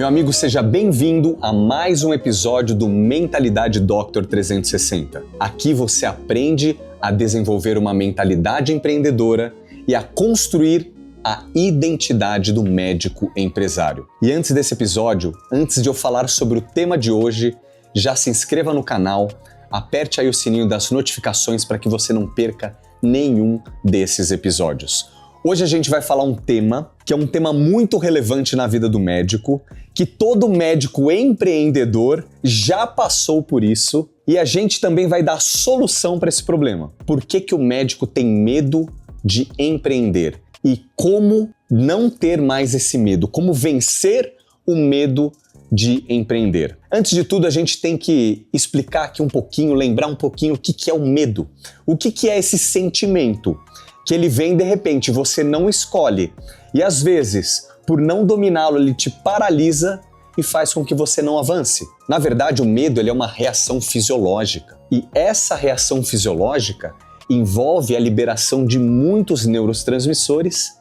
Meu amigo, seja bem-vindo a mais um episódio do Mentalidade Doctor 360. Aqui você aprende a desenvolver uma mentalidade empreendedora e a construir a identidade do médico empresário. E antes desse episódio, antes de eu falar sobre o tema de hoje, já se inscreva no canal, aperte aí o sininho das notificações para que você não perca nenhum desses episódios. Hoje a gente vai falar um tema que é um tema muito relevante na vida do médico, que todo médico empreendedor já passou por isso e a gente também vai dar solução para esse problema. Por que que o médico tem medo de empreender? E como não ter mais esse medo? Como vencer o medo de empreender? Antes de tudo, a gente tem que explicar aqui um pouquinho, lembrar um pouquinho o que é o medo. O que é esse sentimento? Que ele vem de repente, você não escolhe. E às vezes, por não dominá-lo, ele te paralisa e faz com que você não avance. Na verdade, o medo ele é uma reação fisiológica. E essa reação fisiológica envolve a liberação de muitos neurotransmissores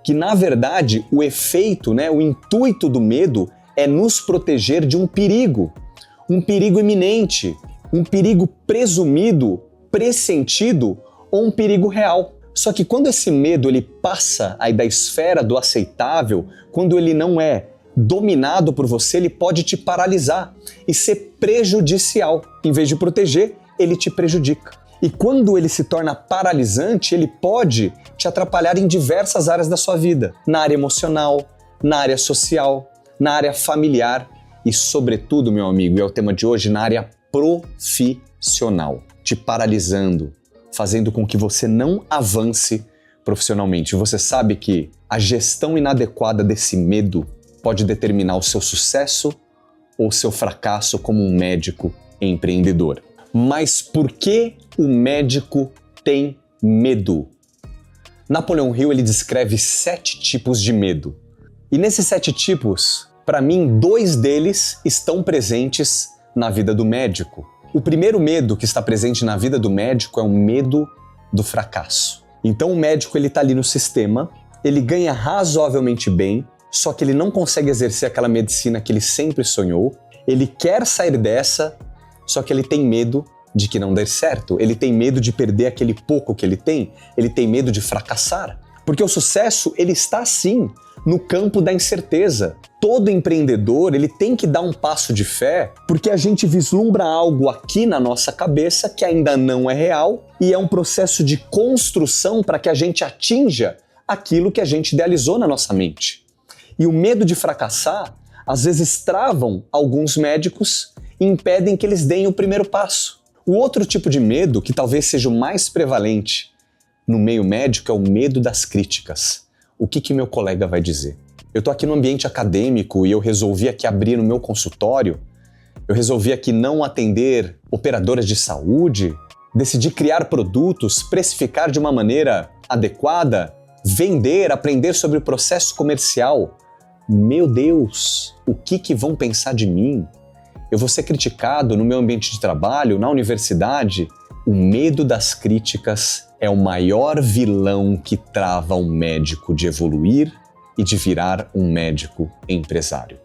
que, na verdade, o efeito, o intuito do medo é nos proteger de um perigo iminente, um perigo presumido, pressentido ou um perigo real. Só que quando esse medo ele passa aí da esfera do aceitável, quando ele não é dominado por você, ele pode te paralisar e ser prejudicial. Em vez de proteger, ele te prejudica. E quando ele se torna paralisante, ele pode te atrapalhar em diversas áreas da sua vida. Na área emocional, na área social, na área familiar e, sobretudo, meu amigo, e é o tema de hoje, na área profissional. Te paralisando, fazendo com que você não avance profissionalmente. Você sabe que a gestão inadequada desse medo pode determinar o seu sucesso ou seu fracasso como um médico empreendedor. Mas por que o médico tem medo? Napoleão Hill ele descreve 7 tipos de medo. E nesses 7 tipos, para mim, 2 deles estão presentes na vida do médico. O primeiro medo que está presente na vida do médico é o medo do fracasso. Então o médico ele está ali no sistema, ele ganha razoavelmente bem, só que ele não consegue exercer aquela medicina que ele sempre sonhou, ele quer sair dessa, só que ele tem medo de que não dê certo, ele tem medo de perder aquele pouco que ele tem medo de fracassar. Porque o sucesso, ele está sim no campo da incerteza. Todo empreendedor, ele tem que dar um passo de fé, porque a gente vislumbra algo aqui na nossa cabeça que ainda não é real e é um processo de construção para que a gente atinja aquilo que a gente idealizou na nossa mente. E o medo de fracassar, às vezes travam alguns médicos e impedem que eles deem o primeiro passo. O outro tipo de medo, que talvez seja o mais prevalente no meio médico, é o medo das críticas. O que meu colega vai dizer? Eu estou aqui no ambiente acadêmico e eu resolvi aqui abrir no meu consultório, eu resolvi aqui não atender operadoras de saúde, decidi criar produtos, precificar de uma maneira adequada, vender, aprender sobre o processo comercial. Meu Deus, o que vão pensar de mim? Eu vou ser criticado no meu ambiente de trabalho, na universidade? O medo das críticas é o maior vilão que trava um médico de evoluir e de virar um médico empresário.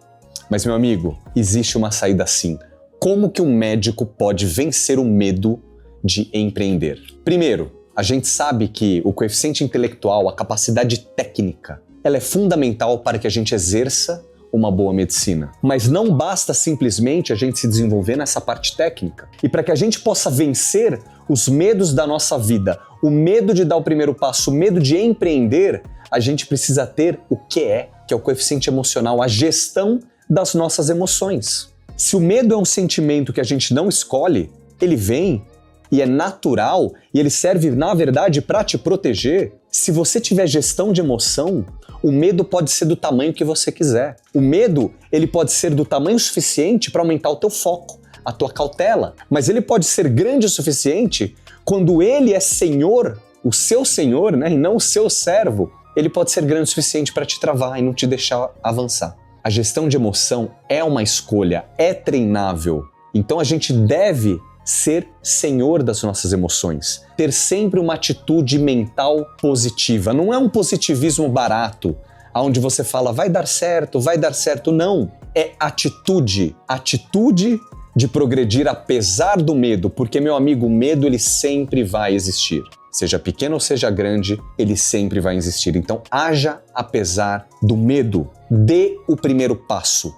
Mas, meu amigo, existe uma saída sim. Como que um médico pode vencer o medo de empreender? Primeiro, a gente sabe que o coeficiente intelectual, a capacidade técnica, ela é fundamental para que a gente exerça uma boa medicina. Mas não basta simplesmente a gente se desenvolver nessa parte técnica. E para que a gente possa vencer os medos da nossa vida, o medo de dar o primeiro passo, o medo de empreender, a gente precisa ter o que é o coeficiente emocional, a gestão das nossas emoções. Se o medo é um sentimento que a gente não escolhe, ele vem e é natural e ele serve, na verdade, para te proteger. Se você tiver gestão de emoção, o medo pode ser do tamanho que você quiser. O medo, ele pode ser do tamanho suficiente para aumentar o teu foco, a tua cautela, mas ele pode ser grande o suficiente quando ele é senhor, o seu senhor, e não o seu servo, ele pode ser grande o suficiente para te travar e não te deixar avançar. A gestão de emoção é uma escolha, é treinável. Então a gente deve ser senhor das nossas emoções, ter sempre uma atitude mental positiva. Não é um positivismo barato, onde você fala vai dar certo, não. é atitude. Atitude de progredir apesar do medo, porque, meu amigo, o medo ele sempre vai existir. Seja pequeno ou seja grande, ele sempre vai existir. Então, haja apesar do medo. Dê o primeiro passo.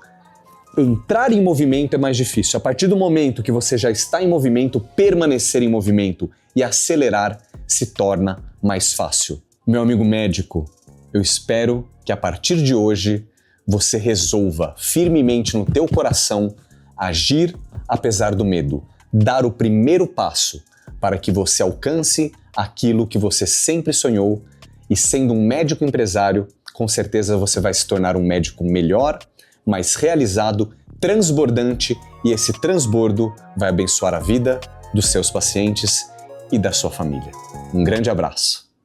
Entrar em movimento é mais difícil. A partir do momento que você já está em movimento, permanecer em movimento e acelerar se torna mais fácil. Meu amigo médico, eu espero que a partir de hoje você resolva firmemente no teu coração agir apesar do medo, dar o primeiro passo para que você alcance aquilo que você sempre sonhou e, sendo um médico empresário, com certeza você vai se tornar um médico melhor, mais realizado, transbordante, e esse transbordo vai abençoar a vida dos seus pacientes e da sua família. Um grande abraço.